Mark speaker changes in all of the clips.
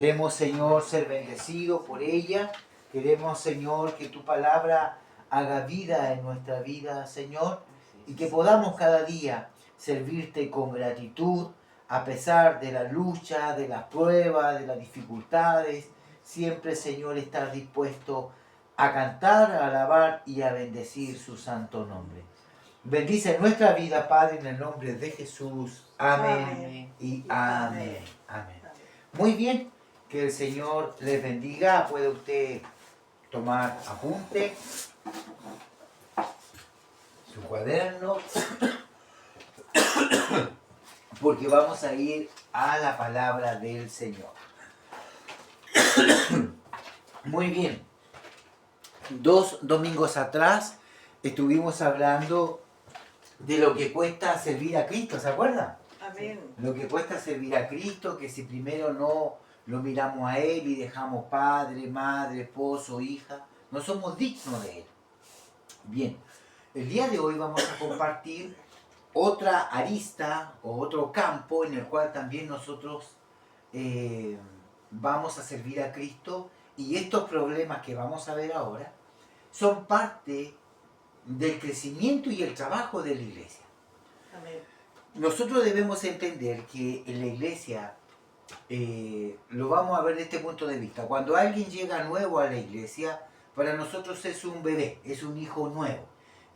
Speaker 1: Queremos, Señor, ser bendecidos por ella. Queremos, Señor, que tu palabra haga vida en nuestra vida, Señor, y que podamos cada día servirte con gratitud, a pesar de la lucha, de las pruebas, de las dificultades. Siempre, Señor, estar dispuesto a cantar, a alabar y a bendecir su santo nombre. Bendice nuestra vida, Padre, en el nombre de Jesús. Amén y amén. Amén. Muy bien. Que el Señor les bendiga. Puede usted tomar apunte, su cuaderno, porque vamos a ir a la palabra del Señor. Muy bien. 2 domingos atrás estuvimos hablando de lo que cuesta servir a Cristo, ¿se acuerdan?
Speaker 2: Amén.
Speaker 1: Lo que cuesta servir a Cristo, que si primero no lo miramos a Él y dejamos padre, madre, esposo, hija, no somos dignos de Él. Bien, el día de hoy vamos a compartir otra arista o otro campo en el cual también nosotros vamos a servir a Cristo, y estos problemas que vamos a ver ahora son parte del crecimiento y el trabajo de la iglesia.
Speaker 2: Amén.
Speaker 1: Nosotros debemos entender que en la iglesia lo vamos a ver desde este punto de vista. Cuando alguien llega nuevo a la iglesia, para nosotros es un bebé, es un hijo nuevo.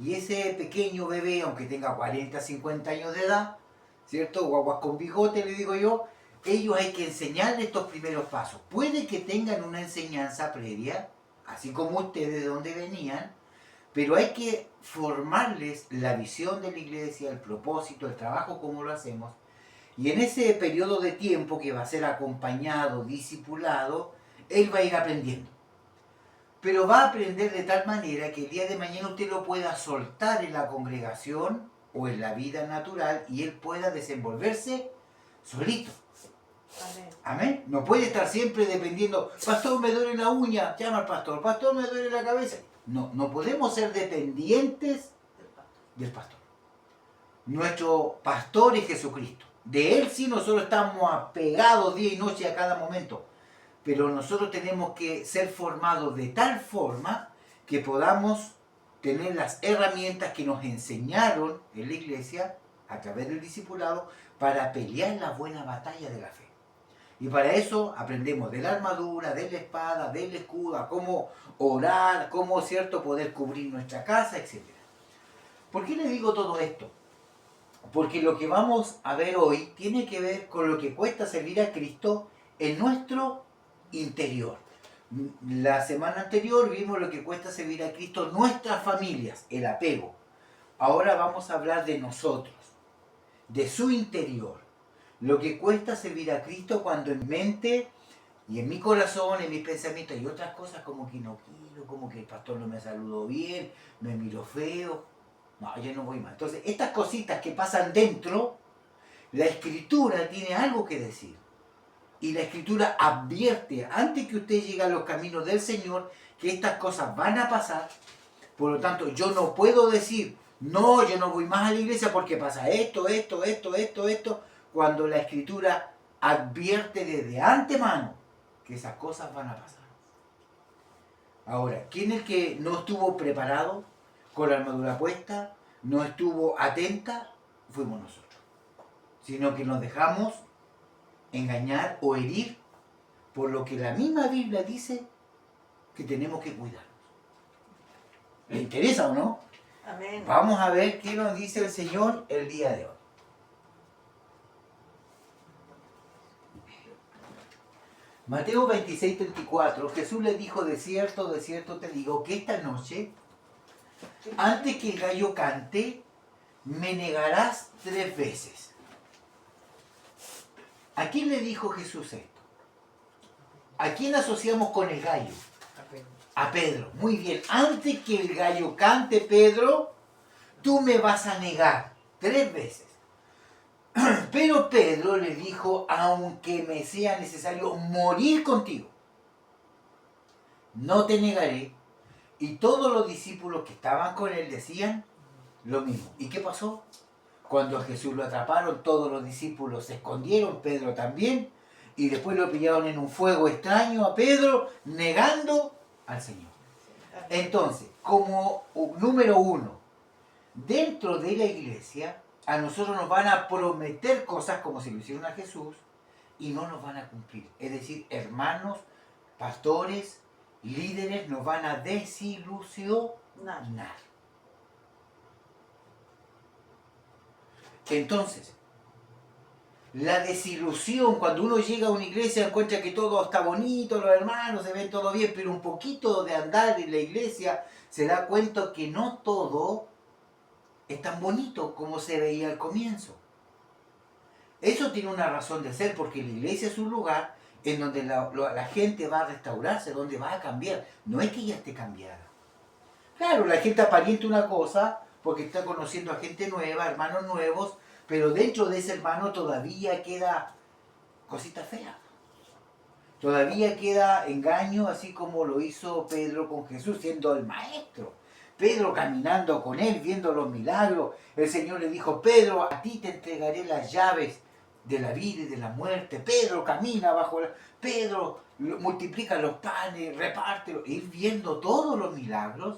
Speaker 1: Y ese pequeño bebé, aunque tenga 40, 50 años de edad, ¿cierto? Guaguas con bigote, le digo yo, ellos hay que enseñarles estos primeros pasos. Puede que tengan una enseñanza previa, así como ustedes de donde venían, pero hay que formarles la visión de la iglesia, el propósito, el trabajo, como lo hacemos. Y en ese periodo de tiempo que va a ser acompañado, discipulado, él va a ir aprendiendo. Pero va a aprender de tal manera que el día de mañana usted lo pueda soltar en la congregación o en la vida natural y él pueda desenvolverse solito.
Speaker 2: Amén.
Speaker 1: Amén. No puede estar siempre dependiendo, pastor, me duele la uña, llama al pastor, pastor, me duele la cabeza. No podemos ser dependientes del pastor. Nuestro pastor es Jesucristo. De Él sí nosotros estamos apegados día y noche a cada momento. Pero nosotros tenemos que ser formados de tal forma que podamos tener las herramientas que nos enseñaron en la iglesia, a través del discipulado, para pelear la buena batalla de la fe. Y para eso aprendemos de la armadura, de la espada, del escudo, a cómo orar, cómo, ¿cierto?, poder cubrir nuestra casa, etc. ¿Por qué le digo todo esto? Porque lo que vamos a ver hoy tiene que ver con lo que cuesta servir a Cristo en nuestro interior. La semana anterior vimos lo que cuesta servir a Cristo en nuestras familias, el apego. Ahora vamos a hablar de nosotros, de su interior. Lo que cuesta servir a Cristo cuando en mente y en mi corazón, en mis pensamientos, hay otras cosas como que no quiero, como que el pastor no me saludó bien, me miró feo. No, yo no voy más. Entonces, estas cositas que pasan dentro, la Escritura tiene algo que decir. Y la Escritura advierte, antes que usted llegue a los caminos del Señor, que estas cosas van a pasar. Por lo tanto, yo no puedo decir, no, yo no voy más a la iglesia porque pasa esto, cuando la Escritura advierte desde antemano que esas cosas van a pasar. Ahora, ¿quién es el que no estuvo preparado, con la armadura puesta, no estuvo atenta? Fuimos nosotros. Sino que nos dejamos engañar o herir por lo que la misma Biblia dice que tenemos que cuidarnos. ¿Le interesa o no?
Speaker 2: Amén.
Speaker 1: Vamos a ver qué nos dice el Señor el día de hoy. Mateo 26, 34, Jesús le dijo, de cierto te digo, que esta noche, antes que el gallo cante, me negarás 3 veces. ¿A quién le dijo Jesús esto? ¿A quién asociamos con el gallo? A Pedro. Muy bien, antes que el gallo cante, Pedro, tú me vas a negar 3 veces. Pero Pedro le dijo, aunque me sea necesario morir contigo, no te negaré. Y todos los discípulos que estaban con él decían lo mismo. ¿Y qué pasó? Cuando a Jesús lo atraparon, todos los discípulos se escondieron, Pedro también, Y después lo pillaron en un fuego extraño a Pedro, negando al Señor. Entonces, como número uno, dentro de la iglesia, a nosotros nos van a prometer cosas como si lo hicieron a Jesús y no nos van a cumplir. Es decir, hermanos, pastores, líderes nos van a desilusionar. Entonces, la desilusión, cuando uno llega a una iglesia encuentra que todo está bonito, los hermanos se ven todo bien, pero un poquito de andar en la iglesia se da cuenta que no todo es tan bonito como se veía al comienzo. Eso tiene una razón de ser, porque la iglesia es un lugar en donde la gente va a restaurarse, donde va a cambiar. No es que ya esté cambiada. Claro, la gente aparenta una cosa porque está conociendo a gente nueva, hermanos nuevos, pero dentro de ese hermano todavía queda cositas feas. Todavía queda engaño, así como lo hizo Pedro con Jesús, siendo el maestro. Pedro caminando con él, viendo los milagros. El Señor le dijo, Pedro, a ti te entregaré las llaves de la vida y de la muerte. Pedro camina bajo la... Pedro multiplica los panes, repártelo. Y viendo todos los milagros,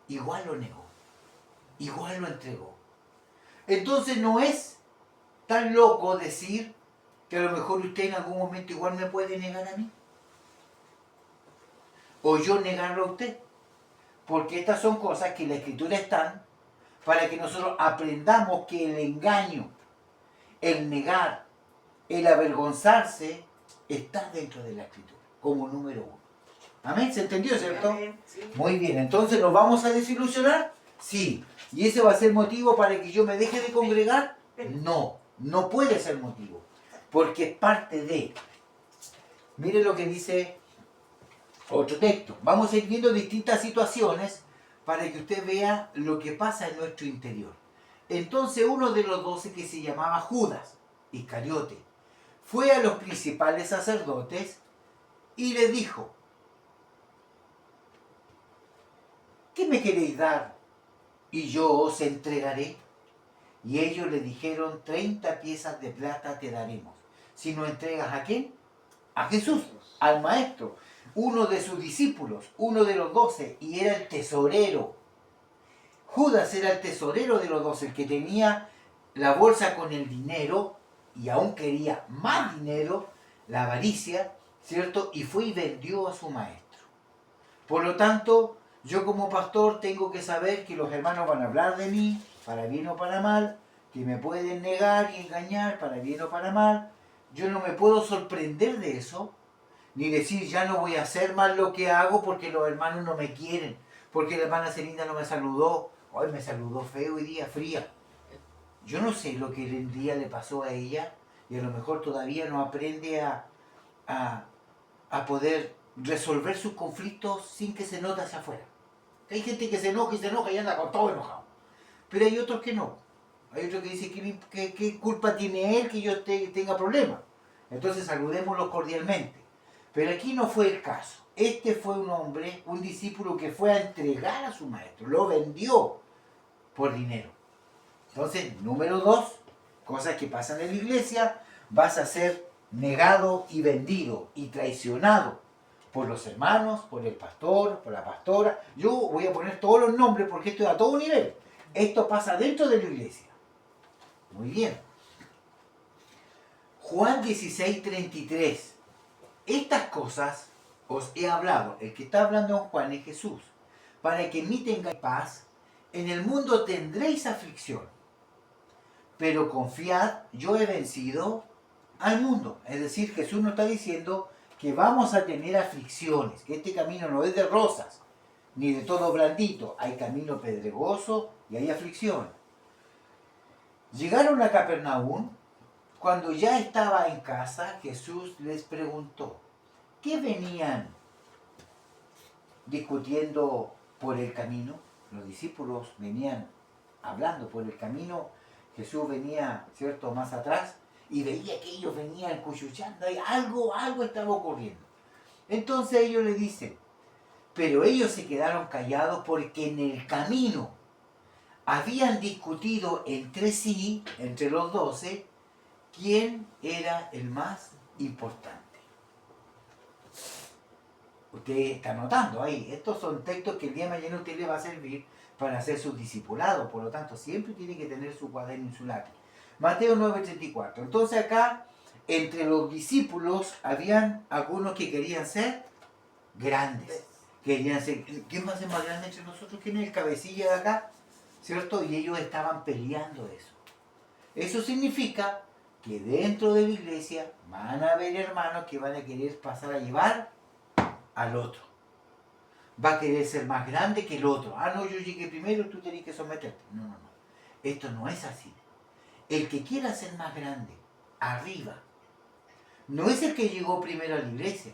Speaker 1: igual lo negó. Igual lo entregó. Entonces no es tan loco decir que a lo mejor usted en algún momento igual me puede negar a mí. O yo negarlo a usted. Porque estas son cosas que en la Escritura están para que nosotros aprendamos que el engaño, el negar, el avergonzarse, está dentro de la Escritura, como número uno. Amén, ¿se entendió, cierto?
Speaker 2: Amén, sí.
Speaker 1: Muy bien, entonces ¿nos vamos a desilusionar? Sí. ¿Y ese va a ser motivo para que yo me deje de congregar? No, no puede ser motivo, porque es parte de... Mire lo que dice otro texto. Vamos a ir viendo distintas situaciones para que usted vea lo que pasa en nuestro interior. Entonces uno de los 12, que se llamaba Judas Iscariote, fue a los principales sacerdotes y les dijo, ¿qué me queréis dar? Y yo os entregaré. Y ellos le dijeron, 30 piezas de plata te daremos. Si no entregas ¿a quién? A Jesús, al maestro, uno de sus discípulos, uno de los 12, y era el tesorero. Judas era el tesorero de los 12, el que tenía la bolsa con el dinero y aún quería más dinero, la avaricia, ¿cierto? Y fue y vendió a su maestro. Por lo tanto, yo como pastor tengo que saber que los hermanos van a hablar de mí, para bien o para mal, que me pueden negar y engañar, para bien o para mal. Yo no me puedo sorprender de eso, ni decir ya no voy a hacer más lo que hago porque los hermanos no me quieren, porque la hermana Celinda no me saludó, hoy me saludó feo y día fría. Yo no sé lo que el día le pasó a ella y a lo mejor todavía no aprende a poder resolver sus conflictos sin que se note hacia afuera. Hay gente que se enoja y anda con todo enojado. Pero hay otros que no. Hay otros que dicen ¿qué culpa tiene él que yo tenga problemas? Entonces saludémoslo cordialmente. Pero aquí no fue el caso. Este fue un hombre, un discípulo que fue a entregar a su maestro. Lo vendió por dinero. Entonces, número 2, cosas que pasan en la iglesia, vas a ser negado y vendido y traicionado por los hermanos, por el pastor, por la pastora. Yo voy a poner todos los nombres porque esto es a todo nivel. Esto pasa dentro de la iglesia. Muy bien. Juan 16:33. Estas cosas os he hablado. El que está hablando en Juan es Jesús. Para que en mí tengáis paz, en el mundo tendréis aflicción. Pero confiad, yo he vencido al mundo. Es decir, Jesús nos está diciendo que vamos a tener aflicciones, que este camino no es de rosas, ni de todo blandito. Hay camino pedregoso y hay aflicción. Llegaron a Capernaum. Cuando ya estaba en casa, Jesús les preguntó, ¿qué venían discutiendo por el camino? Los discípulos venían hablando por el camino. Jesús venía, ¿cierto?, más atrás y veía que ellos venían cuchuchando y algo estaba ocurriendo. Entonces ellos le dicen, pero ellos se quedaron callados porque en el camino habían discutido entre sí, entre los 12, quién era el más importante. Usted está notando ahí, estos son textos que el día de mañana usted le va a servir para hacer sus discipulados, por lo tanto siempre tiene que tener su cuaderno y su lápiz. Mateo 9:34. Entonces acá, entre los discípulos, habían algunos que querían ser grandes. Querían ser, ¿quién va a ser más grande entre nosotros? ¿Quién es el cabecilla de acá? ¿Cierto? Y ellos estaban peleando eso. Eso significa que dentro de la iglesia van a haber hermanos que van a querer pasar a llevar al otro. Va a querer ser más grande que el otro. Ah, no, yo llegué primero, tú tenés que someterte. No, no, no. Esto no es así. El que quiera ser más grande, arriba, no es el que llegó primero a la iglesia.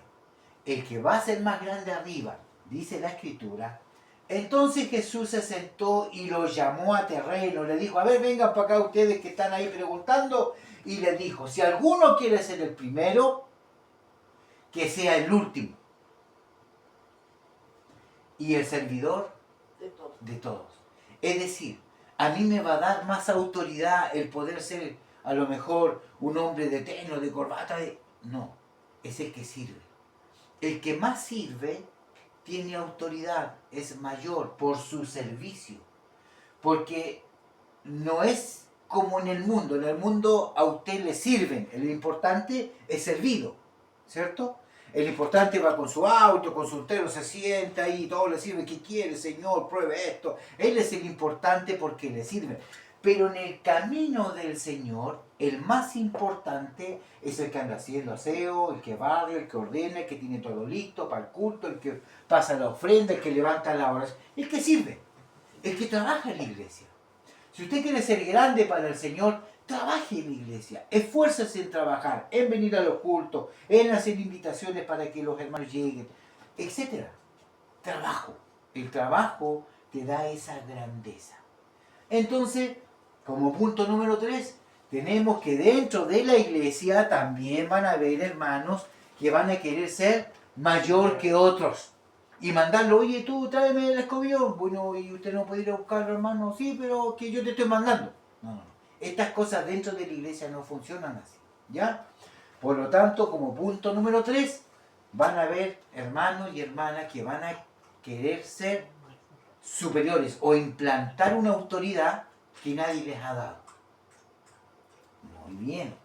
Speaker 1: El que va a ser más grande arriba, dice la Escritura. Entonces Jesús se sentó y los llamó a terreno. Le dijo, a ver, vengan para acá ustedes que están ahí preguntando. Y le dijo, si alguno quiere ser el primero, que sea el último. Y el servidor de todos. Es decir, a mí me va a dar más autoridad el poder ser a lo mejor un hombre de terno, de corbata. No, es el que sirve. El que más sirve tiene autoridad, es mayor por su servicio. Porque no es como en el mundo a usted le sirven, lo importante es servido, ¿cierto? El importante va con su auto, con su terno, se sienta ahí, todo le sirve. ¿Qué quiere, Señor? Pruebe esto. Él es el importante porque le sirve. Pero en el camino del Señor, el más importante es el que anda haciendo aseo, el que barre, el que ordena, el que tiene todo listo para el culto, el que pasa la ofrenda, el que levanta la oración, el que sirve, el que trabaja en la iglesia. Si usted quiere ser grande para el Señor, trabaje en la iglesia, esfuércese en trabajar, en venir a los cultos, en hacer invitaciones para que los hermanos lleguen, etc. Trabajo. El trabajo te da esa grandeza. Entonces, como punto número 3, tenemos que dentro de la iglesia también van a haber hermanos que van a querer ser mayor que otros. Y mandarlo, oye, tú tráeme el escobión. Bueno, y usted no puede ir a buscarlo, hermano. Sí, pero que yo te estoy mandando. No, no, no. Estas cosas dentro de la iglesia no funcionan así, ¿ya? Por lo tanto, como punto número 3, van a haber hermanos y hermanas que van a querer ser superiores o implantar una autoridad que nadie les ha dado. Muy bien.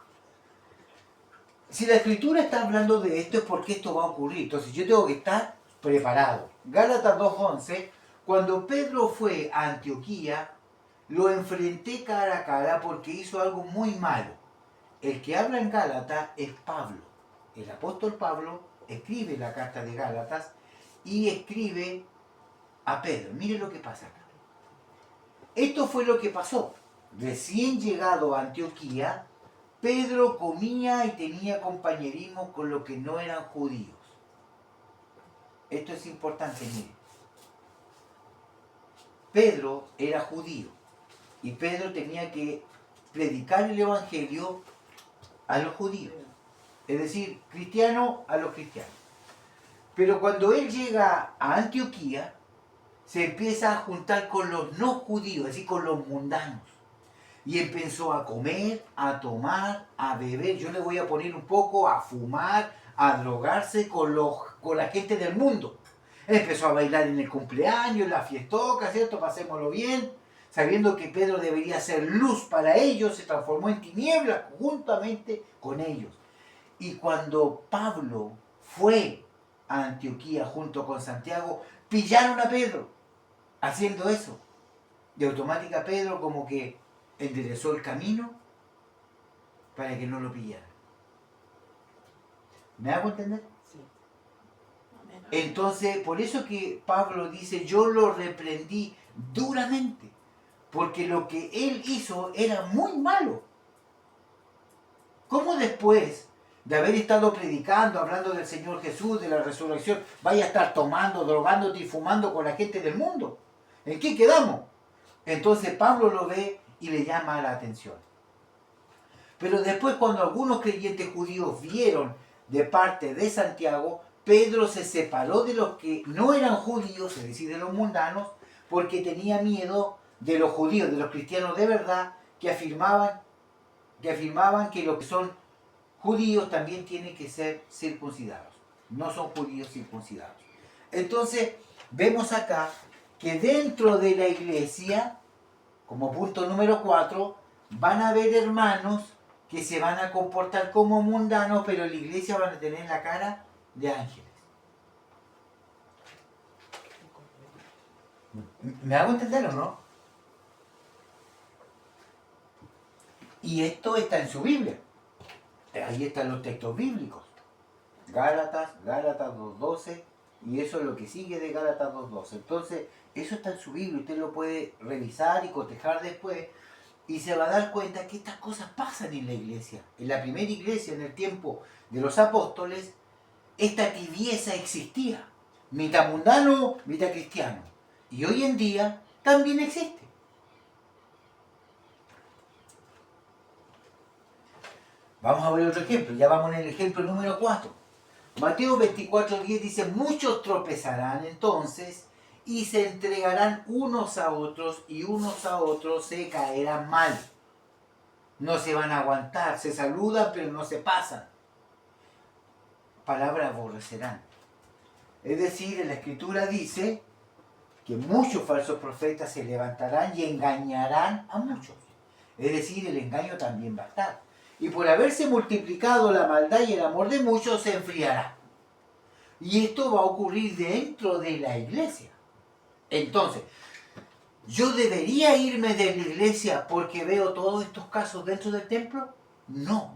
Speaker 1: Si la Escritura está hablando de esto es porque esto va a ocurrir. Entonces yo tengo que estar preparado. Gálatas 2:11, cuando Pedro fue a Antioquía, lo enfrenté cara a cara porque hizo algo muy malo. El que habla en Gálatas es Pablo. El apóstol Pablo escribe la carta de Gálatas y escribe a Pedro. Mire lo que pasa acá. Esto fue lo que pasó. Recién llegado a Antioquía, Pedro comía y tenía compañerismo con los que no eran judíos. Esto es importante, mire. Pedro era judío y Pedro tenía que predicar el evangelio a los judíos, es decir, cristiano a los cristianos. Pero cuando él llega a Antioquía, se empieza a juntar con los no judíos, es decir, con los mundanos. Y empezó a comer, a tomar, a beber. Yo le voy a poner un poco a fumar, a drogarse con la gente del mundo. Empezó a bailar en el cumpleaños, en la fiestoca, ¿cierto? Pasémoslo bien. Sabiendo que Pedro debería ser luz para ellos, se transformó en tinieblas juntamente con ellos. Y cuando Pablo fue a Antioquía junto con Santiago, pillaron a Pedro haciendo eso. Y automática Pedro como que enderezó el camino para que no lo pillaran. ¿Me hago entender?
Speaker 2: Sí. Amén.
Speaker 1: Entonces, por eso que Pablo dice, yo lo reprendí duramente, porque lo que él hizo era muy malo. ¿Cómo después de haber estado predicando, hablando del Señor Jesús, de la resurrección, vaya a estar tomando, drogándote y fumando con la gente del mundo? ¿En qué quedamos? Entonces Pablo lo ve y le llama la atención. Pero después, cuando algunos creyentes judíos vieron de parte de Santiago, Pedro se separó de los que no eran judíos, es decir, de los mundanos, porque tenía miedo de los judíos, de los cristianos de verdad, que afirmaban que los que son judíos también tienen que ser circuncidados. No son judíos circuncidados. Entonces, vemos acá que dentro de la iglesia, como punto número 4, van a haber hermanos que se van a comportar como mundanos, pero en la iglesia van a tener la cara de ángeles. ¿Me hago entender o no? Y esto está en su Biblia. Ahí están los textos bíblicos. Gálatas 2.12, y eso es lo que sigue de Gálatas 2.12. Entonces, eso está en su Biblia, usted lo puede revisar y cotejar después, y se va a dar cuenta que estas cosas pasan en la iglesia. En la primera iglesia, en el tiempo de los apóstoles, esta tibieza existía. Mitad mundano, mitad cristiano. Y hoy en día también existe. Vamos a ver otro ejemplo, ya vamos en el ejemplo número 4. Mateo 24.10 dice, muchos tropezarán entonces y se entregarán unos a otros y unos a otros se caerán mal. No se van a aguantar, se saludan pero no se pasan. Palabra aborrecerán. Es decir, en la Escritura dice que muchos falsos profetas se levantarán y engañarán a muchos. Es decir, el engaño también va a estar. Y por haberse multiplicado la maldad y el amor de muchos, se enfriará. Y esto va a ocurrir dentro de la iglesia. Entonces, ¿yo debería irme de la iglesia porque veo todos estos casos dentro del templo? No.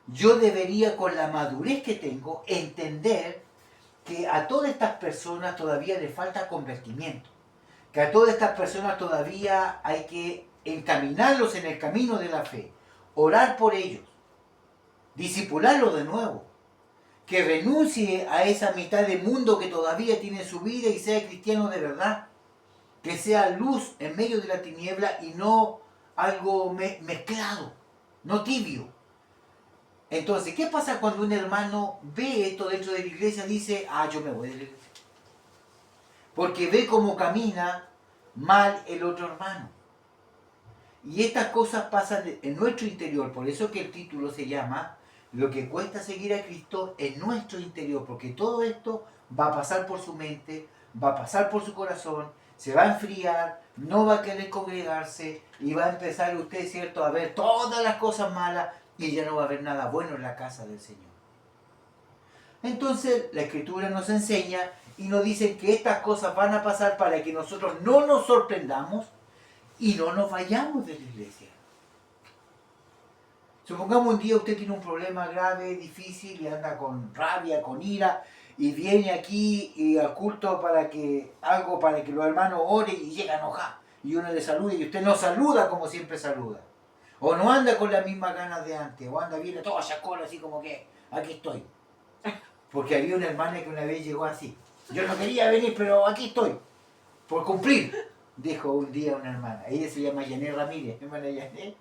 Speaker 1: Yo debería, con la madurez que tengo, entender que a todas estas personas todavía les falta convertimiento. Que a todas estas personas todavía hay que encaminarlos en el camino de la fe. Orar por ellos, discipularlos de nuevo, que renuncie a esa mitad de mundo que todavía tiene su vida y sea cristiano de verdad, que sea luz en medio de la tiniebla y no algo mezclado, no tibio. Entonces, ¿qué pasa cuando un hermano ve esto dentro de la iglesia y dice, yo me voy de la iglesia? Porque ve cómo camina mal el otro hermano. Y estas cosas pasan en nuestro interior, por eso que el título se llama Lo que cuesta seguir a Cristo en nuestro interior, porque todo esto va a pasar por su mente, va a pasar por su corazón, se va a enfriar, no va a querer congregarse y va a empezar usted, ¿cierto?, a ver todas las cosas malas y ya no va a haber nada bueno en la casa del Señor. Entonces la Escritura nos enseña y nos dice que estas cosas van a pasar para que nosotros no nos sorprendamos y no nos vayamos de la iglesia. Supongamos un día usted tiene un problema grave, difícil, y anda con rabia, con ira, y viene aquí y al culto para que los hermanos oren y llega enojado. Y uno le saluda y usted no saluda como siempre saluda. O no anda con las mismas ganas de antes, o anda viene todo chacón así como que aquí estoy. Porque había una hermana que una vez llegó así. Yo no quería venir, pero aquí estoy. Por cumplir. Dijo un día una hermana, ella se llama Yané Ramírez, hermana Yané,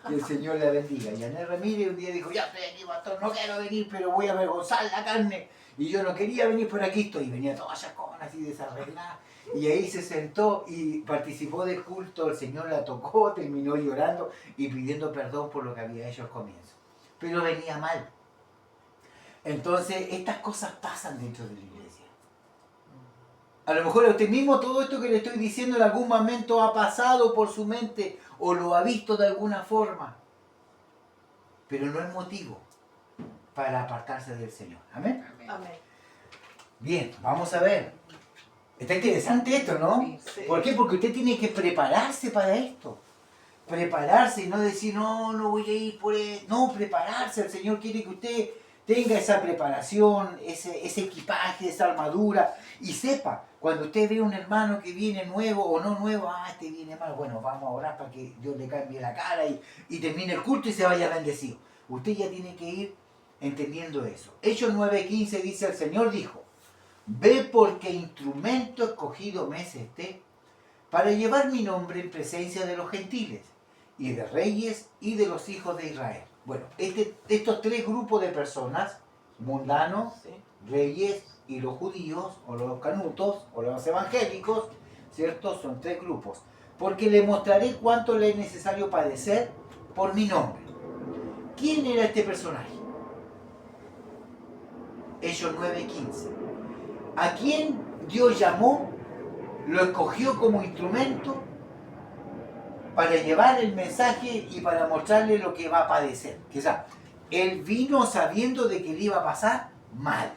Speaker 1: que el Señor la bendiga. Yané Ramírez un día dijo, ya estoy aquí, pastor, no quiero venir, pero voy a avergonzar la carne. Y yo no quería venir, pero aquí estoy. Y venía toda chacona, así desarreglada. Y ahí se sentó y participó del culto, el Señor la tocó, terminó llorando y pidiendo perdón por lo que había hecho al comienzo. Pero venía mal. Entonces, estas cosas pasan dentro de la iglesia. A lo mejor a usted mismo todo esto que le estoy diciendo en algún momento ha pasado por su mente o lo ha visto de alguna forma. Pero no es motivo para apartarse del Señor. ¿Amén?
Speaker 2: Amén.
Speaker 1: Bien, vamos a ver. Está interesante esto, ¿no?
Speaker 2: Sí.
Speaker 1: ¿Por qué? Porque usted tiene que prepararse para esto. Prepararse y no decir, no voy a ir por él. No, prepararse. El Señor quiere que usted tenga esa preparación, ese equipaje, esa armadura y sepa, cuando usted ve un hermano que viene nuevo o no nuevo, este viene mal, bueno, vamos a orar para que Dios le cambie la cara y termine el culto y se vaya bendecido. Usted ya tiene que ir entendiendo eso. Hechos 9:15 dice, el Señor dijo, ve porque instrumento escogido me es este para llevar mi nombre en presencia de los gentiles y de reyes y de los hijos de Israel. Bueno, estos tres grupos de personas, mundanos, reyes y los judíos, o los canutos, o los evangélicos, ¿cierto? Son tres grupos. Porque le mostraré cuánto le es necesario padecer por mi nombre. ¿Quién era este personaje? Hechos 9:15. ¿A quién Dios llamó? Lo escogió como instrumento para llevar el mensaje y para mostrarle lo que va a padecer. Que, o sea, él vino sabiendo de que le iba a pasar mal.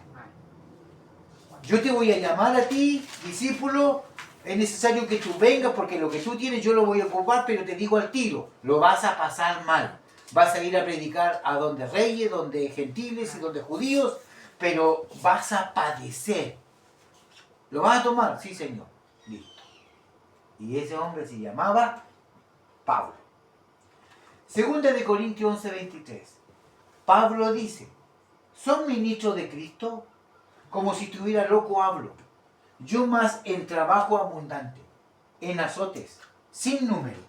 Speaker 1: Yo te voy a llamar a ti, discípulo, es necesario que tú vengas porque lo que tú tienes yo lo voy a ocupar, pero te digo al tiro, lo vas a pasar mal. Vas a ir a predicar a donde reyes, donde gentiles y donde judíos, pero vas a padecer. ¿Lo vas a tomar? Sí, Señor. Listo. Y ese hombre se llamaba Pablo. Segunda de Corintios 11:23. Pablo dice, ¿son ministros de Cristo? Como si estuviera loco hablo. Yo más en trabajo abundante, en azotes, sin número,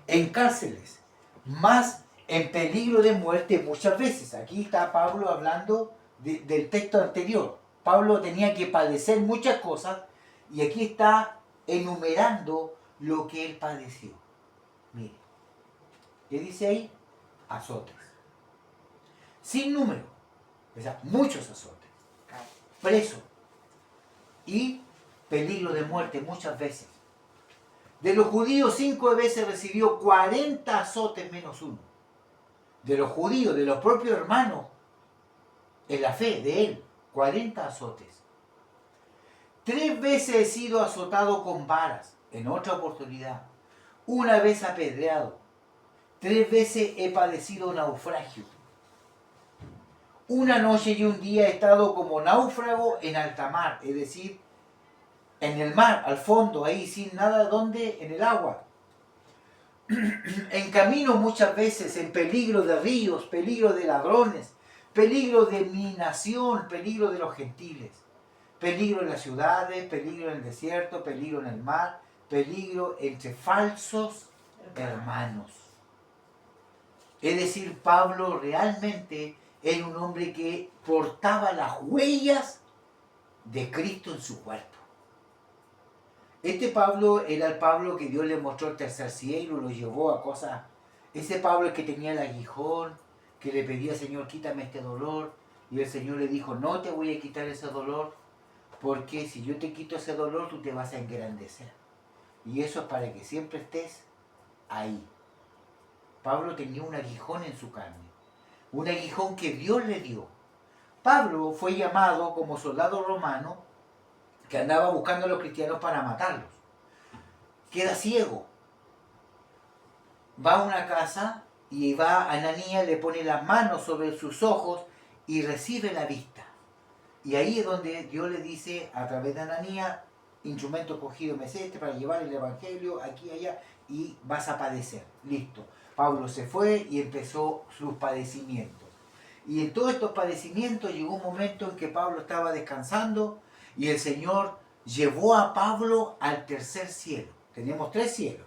Speaker 1: en cárceles, más en peligro de muerte muchas veces. Aquí está Pablo hablando del texto anterior. Pablo tenía que padecer muchas cosas y aquí está enumerando lo que él padeció. Mire, ¿qué dice ahí? Azotes. Sin número, o sea, muchos azotes. Preso y peligro de muerte muchas veces. De los judíos 5 veces recibió 40 azotes menos uno. De los judíos, de los propios hermanos, en la fe de él, 40 azotes. 3 veces he sido azotado con varas, en otra oportunidad. 1 vez apedreado. 3 veces he padecido naufragio. 1 noche y 1 día he estado como náufrago en alta mar, es decir, en el mar, al fondo, ahí sin nada donde, en el agua. En camino muchas veces, en peligro de ríos, peligro de ladrones, peligro de mi nación, peligro de los gentiles, peligro en las ciudades, peligro en el desierto, peligro en el mar, peligro entre falsos hermanos. Es decir, Pablo realmente era un hombre que portaba las huellas de Cristo en su cuerpo. Este Pablo era el Pablo que Dios le mostró el tercer cielo, lo llevó a cosas. Ese Pablo es que tenía el aguijón, que le pedía, Señor, quítame este dolor. Y el Señor le dijo, no te voy a quitar ese dolor, porque si yo te quito ese dolor, tú te vas a engrandecer. Y eso es para que siempre estés ahí. Pablo tenía un aguijón en su carne, un aguijón que Dios le dio. Pablo fue llamado como soldado romano que andaba buscando a los cristianos para matarlos. Queda ciego. Va a una casa y va a Ananías, le pone las manos sobre sus ojos y recibe la vista. Y ahí es donde Dios le dice a través de Ananías, instrumento cogido me es este para llevar el evangelio aquí y allá y vas a padecer. Listo. Pablo se fue y empezó sus padecimientos. Y en todos estos padecimientos llegó un momento en que Pablo estaba descansando y el Señor llevó a Pablo al tercer cielo. Tenemos 3 cielos.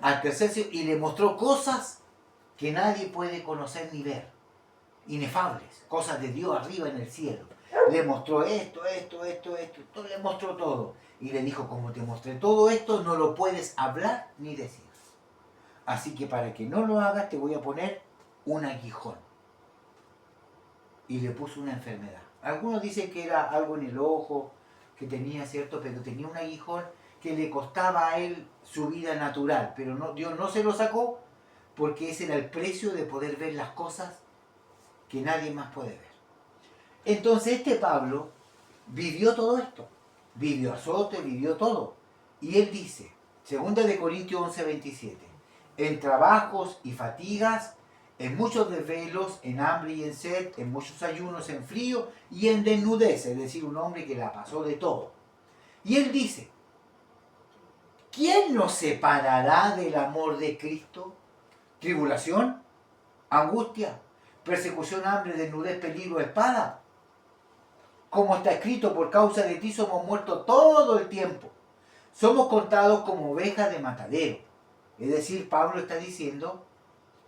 Speaker 1: Al tercer cielo y le mostró cosas que nadie puede conocer ni ver. Inefables. Cosas de Dios arriba en el cielo. Le mostró esto, le mostró todo. Y le dijo, como te mostré todo esto, no lo puedes hablar ni decir. Así que para que no lo hagas, te voy a poner un aguijón. Y le puso una enfermedad. Algunos dicen que era algo en el ojo, que tenía, ¿cierto? Pero tenía un aguijón que le costaba a él su vida natural. Pero no, Dios no se lo sacó porque ese era el precio de poder ver las cosas que nadie más puede ver. Entonces este Pablo vivió todo esto. Vivió azote, vivió todo. Y él dice, 2 de Corintios 11:27, en trabajos y fatigas, en muchos desvelos, en hambre y en sed, en muchos ayunos, en frío y en desnudez, es decir, un hombre que la pasó de todo. Y él dice, ¿quién nos separará del amor de Cristo? ¿Tribulación? ¿Angustia? ¿Persecución, hambre, desnudez, peligro, espada? Como está escrito, por causa de ti somos muertos todo el tiempo. Somos contados como ovejas de matadero. Es decir, Pablo está diciendo,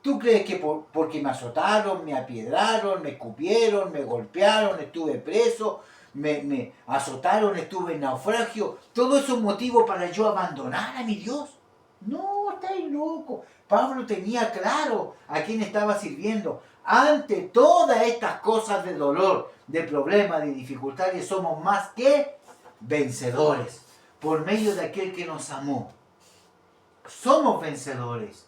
Speaker 1: ¿tú crees que porque me azotaron, me apiedraron, me escupieron, me golpearon, estuve preso, me azotaron, estuve en naufragio, todo eso es motivo para yo abandonar a mi Dios? No, estáis loco. Pablo tenía claro a quién estaba sirviendo. ante todas estas cosas de dolor, de problemas, de dificultades, somos más que vencedores por medio de aquel que nos amó. Somos vencedores.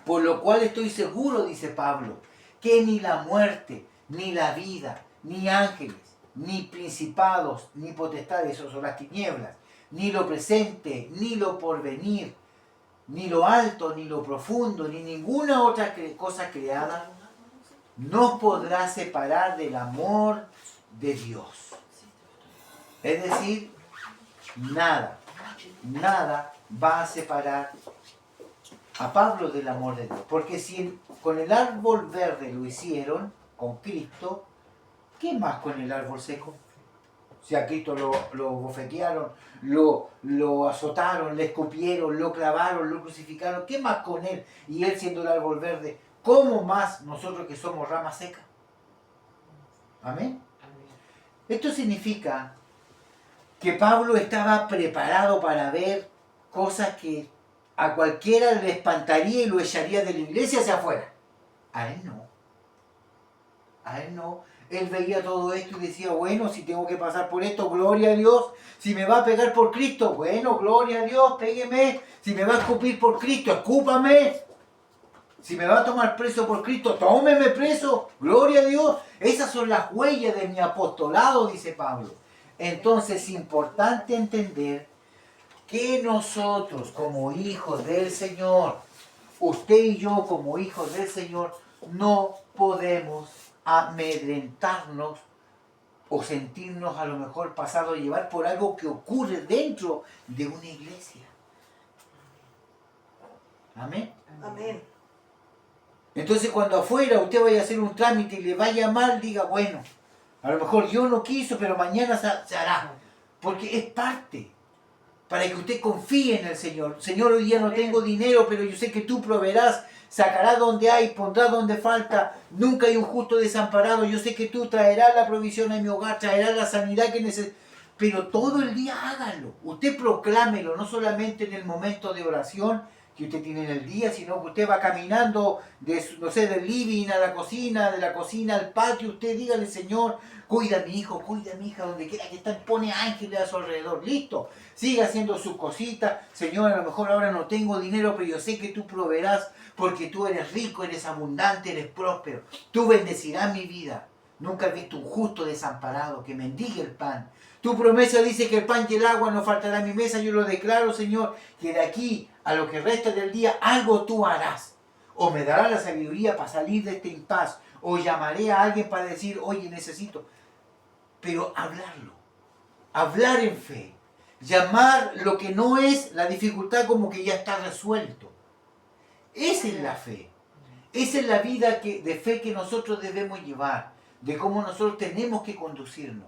Speaker 1: Por lo cual estoy seguro, dice Pablo, que ni la muerte, ni la vida, ni ángeles, ni principados, ni potestades, o son las tinieblas, ni lo presente, ni lo porvenir, ni lo alto, ni lo profundo, ni ninguna otra cosa creada, no podrá separar del amor de Dios. Es decir, nada va a separar a Pablo del amor de Dios. Porque si con el árbol verde lo hicieron, con Cristo, ¿qué más con el árbol seco? Si a Cristo lo bofetearon, lo azotaron, le escupieron, lo clavaron, lo crucificaron, ¿qué más con él? Y él siendo el árbol verde, ¿cómo más nosotros que somos rama seca? Amén. Esto significa que Pablo estaba preparado para ver cosas que a cualquiera le espantaría y lo echaría de la iglesia hacia afuera. A él no. A él no. Él veía todo esto y decía, bueno, si tengo que pasar por esto, gloria a Dios. Si me va a pegar por Cristo, bueno, gloria a Dios, pégueme. Si me va a escupir por Cristo, escúpame. Si me va a tomar preso por Cristo, tómeme preso. Gloria a Dios. Esas son las huellas de mi apostolado, dice Pablo. Entonces es importante entender que nosotros como hijos del Señor, usted y yo como hijos del Señor, no podemos amedrentarnos o sentirnos a lo mejor pasados a llevar por algo que ocurre dentro de una iglesia. Amén.
Speaker 2: Amén.
Speaker 1: Entonces cuando afuera usted vaya a hacer un trámite y le vaya mal, diga, bueno, a lo mejor yo no quiso, pero mañana se hará. Porque es parte. Para que usted confíe en el Señor. Señor, hoy día no tengo dinero, pero yo sé que tú proveerás. Sacarás donde hay, pondrás donde falta. Nunca hay un justo desamparado. Yo sé que tú traerás la provisión a mi hogar, traerás la sanidad que necesito. Pero todo el día hágalo. Usted proclámelo, no solamente en el momento de oración que usted tiene en el día, sino que usted va caminando del living a la cocina, de la cocina al patio. Usted dígale, Señor, cuida a mi hijo, cuida a mi hija, donde quiera que está, pone ángeles a su alrededor. Listo. Siga haciendo sus cositas. Señor, a lo mejor ahora no tengo dinero, pero yo sé que tú proveerás, porque tú eres rico, eres abundante, eres próspero. Tú bendecirás mi vida. Nunca he visto un justo desamparado que mendigue el pan. Tu promesa dice que el pan y el agua no faltará a mi mesa. Yo lo declaro, Señor, que de aquí a lo que resta del día algo tú harás. O me dará la sabiduría para salir de este impas. O llamaré a alguien para decir, oye, necesito. Pero hablarlo. Hablar en fe. Llamar lo que no es la dificultad como que ya está resuelto. Esa es la fe. Esa es la vida de fe que nosotros debemos llevar. De cómo nosotros tenemos que conducirnos.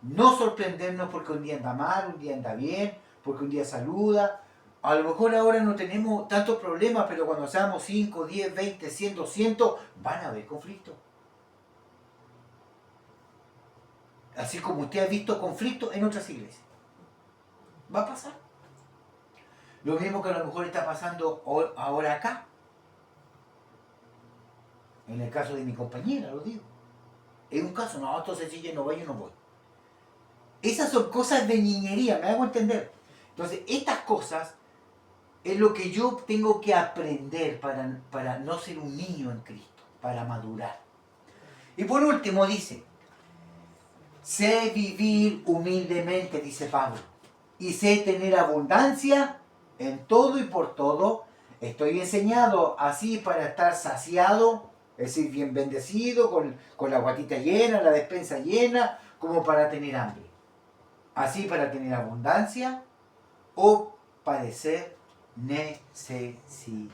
Speaker 1: No sorprendernos porque un día anda mal, un día anda bien, porque un día saluda. A lo mejor ahora no tenemos tantos problemas, pero cuando seamos 5, 10, 20, 100, 200, van a haber conflictos. Así como usted ha visto conflictos en otras iglesias. Va a pasar. Lo mismo que a lo mejor está pasando ahora acá. En el caso de mi compañera, lo digo. Es un caso, no, entonces si yo no voy, yo no voy. Esas son cosas de niñería, me hago entender. Entonces, estas cosas es lo que yo tengo que aprender para no ser un niño en Cristo, para madurar. Y por último dice, sé vivir humildemente, dice Pablo, y sé tener abundancia en todo y por todo. Estoy enseñado así para estar saciado, es decir, bien bendecido, con la guatita llena, la despensa llena, como para tener hambre. Así para tener abundancia o padecer necesidad.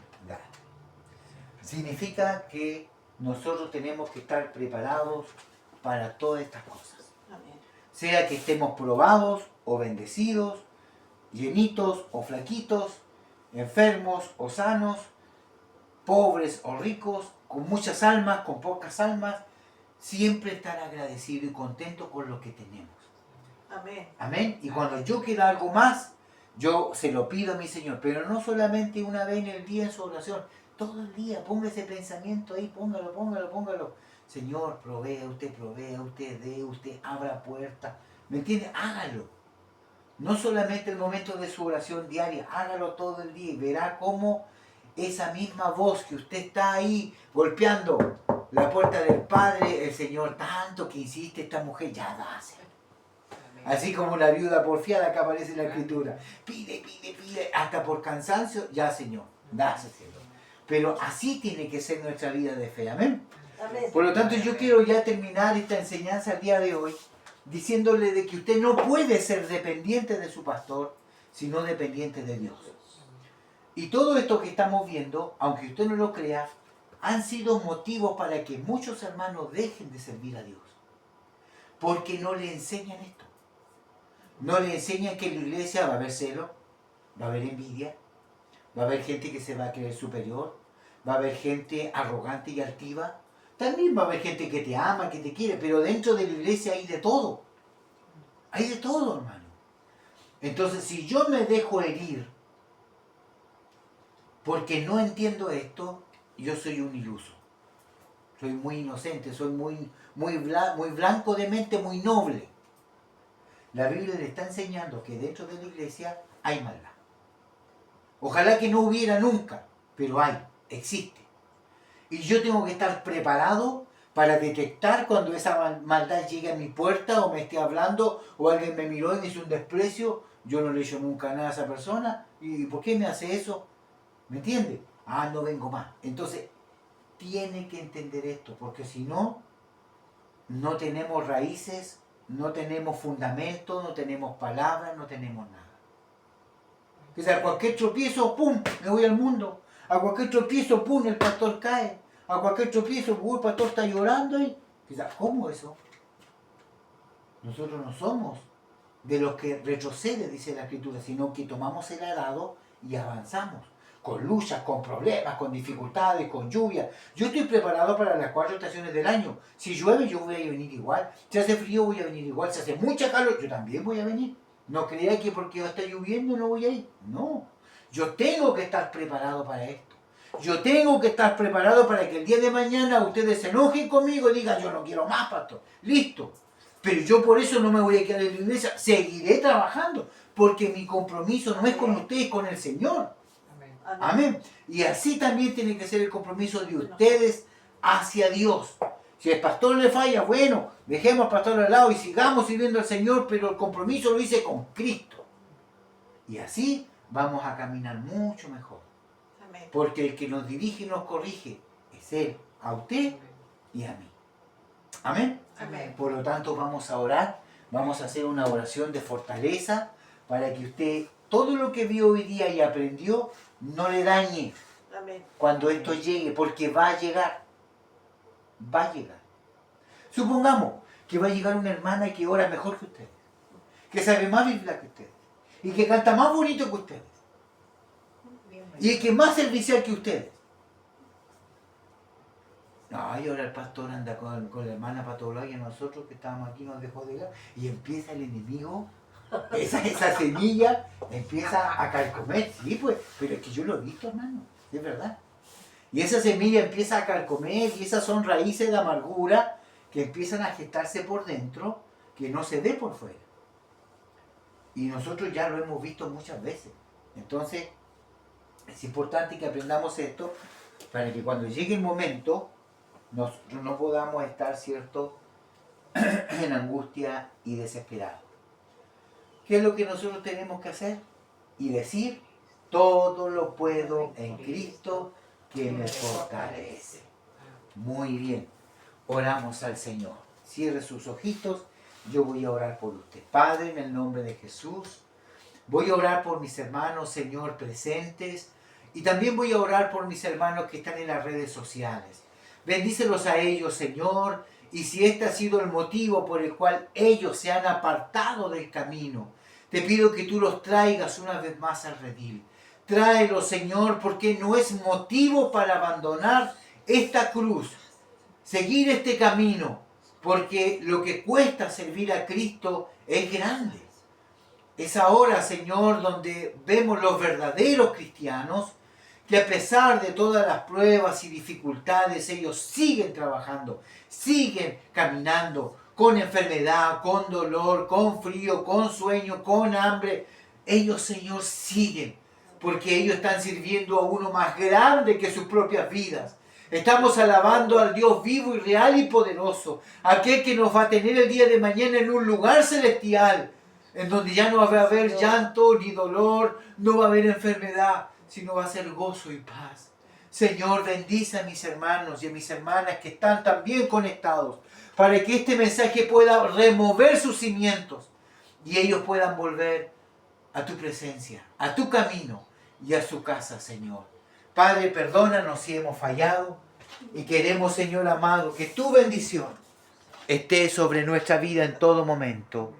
Speaker 1: Significa que nosotros tenemos que estar preparados para todas estas cosas.
Speaker 2: Amén.
Speaker 1: Sea que estemos probados o bendecidos, llenitos o flaquitos, enfermos o sanos, pobres o ricos, con muchas almas, con pocas almas, siempre estar agradecido y contento con lo que tenemos.
Speaker 2: Amén.
Speaker 1: Amén. Y cuando yo quiera algo más, yo se lo pido a mi Señor, pero no solamente una vez en el día en su oración, Todo el día, ponga ese pensamiento ahí, póngalo. Señor, provea, usted dé, usted abra puertas. ¿Me entiende? Hágalo. No solamente el momento de su oración diaria, hágalo todo el día y verá cómo esa misma voz que usted está ahí golpeando la puerta del Padre, el Señor, tanto que insiste esta mujer, ya dáselo. Así como la viuda porfiada que aparece en la Escritura. Pide, hasta por cansancio, ya Señor, dáselo. Pero así tiene que ser nuestra vida de fe, amén.
Speaker 2: Amén.
Speaker 1: Por lo tanto, yo quiero ya terminar esta enseñanza el día de hoy diciéndole de que usted no puede ser dependiente de su pastor, sino dependiente de Dios. Y todo esto que estamos viendo, aunque usted no lo crea, han sido motivos para que muchos hermanos dejen de servir a Dios. Porque no le enseñan esto. No le enseñan que en la iglesia va a haber celo, va a haber envidia, va a haber gente que se va a creer superior, va a haber gente arrogante y altiva. También va a haber gente que te ama, que te quiere, pero dentro de la iglesia hay de todo. Hay de todo, hermano. Entonces, si yo me dejo herir porque no entiendo esto, yo soy un iluso. Soy muy inocente, soy muy blanco de mente, muy noble. La Biblia le está enseñando que dentro de la iglesia hay maldad. Ojalá que no hubiera nunca, pero existe. Y yo tengo que estar preparado para detectar cuando esa maldad llegue a mi puerta o me esté hablando o alguien me miró y me hizo un desprecio. Yo no le he hecho nunca nada a esa persona. ¿Y por qué me hace eso? ¿Me entiende? No vengo más. Entonces, tiene que entender esto, porque si no, no tenemos raíces, no tenemos fundamento, no tenemos palabras, no tenemos nada. O sea, a cualquier tropiezo, ¡pum!, me voy al mundo. A cualquier tropiezo, ¡pum!, el pastor cae. A cualquier tropiezo, el pastor está llorando y... ¿Cómo eso? Nosotros no somos de los que retrocede, dice la Escritura, sino que tomamos el arado y avanzamos. Con luchas, con problemas, con dificultades, con lluvia. Yo estoy preparado para las 4 estaciones del año. Si llueve, yo voy a venir igual. Si hace frío, voy a venir igual. Si hace mucha calor, yo también voy a venir. No crea que porque está lloviendo no voy a ir. No. Yo tengo que estar preparado para esto. Yo tengo que estar preparado para que el día de mañana ustedes se enojen conmigo y digan, yo no quiero más, pastor. Listo. Pero yo por eso no me voy a quedar en la iglesia. Seguiré trabajando. Porque mi compromiso no es con ustedes, con el Señor. Amén. Y así también tiene que ser el compromiso de ustedes hacia Dios. Si el pastor le falla, bueno, dejemos al pastor al lado y sigamos sirviendo al Señor, pero el compromiso lo hice con Cristo. Y así vamos a caminar mucho mejor.
Speaker 2: Amén.
Speaker 1: Porque el que nos dirige y nos corrige es Él, a usted y a mí. Amén.
Speaker 2: Amén.
Speaker 1: Por lo tanto, vamos a orar, vamos a hacer una oración de fortaleza para que usted todo lo que vio hoy día y aprendió no le dañe
Speaker 2: Amén.
Speaker 1: cuando esto llegue, porque va a llegar. Va a llegar. Supongamos que va a llegar una hermana que ora mejor que ustedes, que sabe más Biblia que ustedes, y que canta más bonito que ustedes, y que es más servicial que ustedes. No, y ahora el pastor anda con la hermana patología y nosotros que estábamos aquí nos dejó de ir, y empieza el enemigo. Esa semilla empieza a carcomer, sí, pues, pero es que yo lo he visto, hermano, es verdad. Y esa semilla empieza a carcomer y esas son raíces de amargura que empiezan a gestarse por dentro, que no se ve por fuera. Y nosotros ya lo hemos visto muchas veces. Entonces, es importante que aprendamos esto para que cuando llegue el momento, nosotros no podamos estar, ¿cierto?, en angustia y desesperados. ¿Qué es lo que nosotros tenemos que hacer? Y decir, todo lo puedo en Cristo que me fortalece. Muy bien, oramos al Señor. Cierre sus ojitos, yo voy a orar por usted. Padre, en el nombre de Jesús, voy a orar por mis hermanos, Señor, presentes, y también voy a orar por mis hermanos que están en las redes sociales. Bendícelos a ellos, Señor, y si este ha sido el motivo por el cual ellos se han apartado del camino, te pido que tú los traigas una vez más al redil. Tráelos, Señor, porque no es motivo para abandonar esta cruz, seguir este camino, porque lo que cuesta servir a Cristo es grande. Es ahora, Señor, donde vemos los verdaderos cristianos que a pesar de todas las pruebas y dificultades, ellos siguen trabajando, siguen caminando con enfermedad, con dolor, con frío, con sueño, con hambre. Ellos, Señor, siguen, porque ellos están sirviendo a uno más grande que sus propias vidas. Estamos alabando al Dios vivo y real y poderoso, aquel que nos va a tener el día de mañana en un lugar celestial, en donde ya no va a haber llanto ni dolor, no va a haber enfermedad, sino va a ser gozo y paz. Señor, bendice a mis hermanos y a mis hermanas que están también conectados, para que este mensaje pueda remover sus cimientos y ellos puedan volver a tu presencia, a tu camino y a su casa, Señor. Padre, perdónanos si hemos fallado y queremos, Señor amado, que tu bendición esté sobre nuestra vida en todo momento.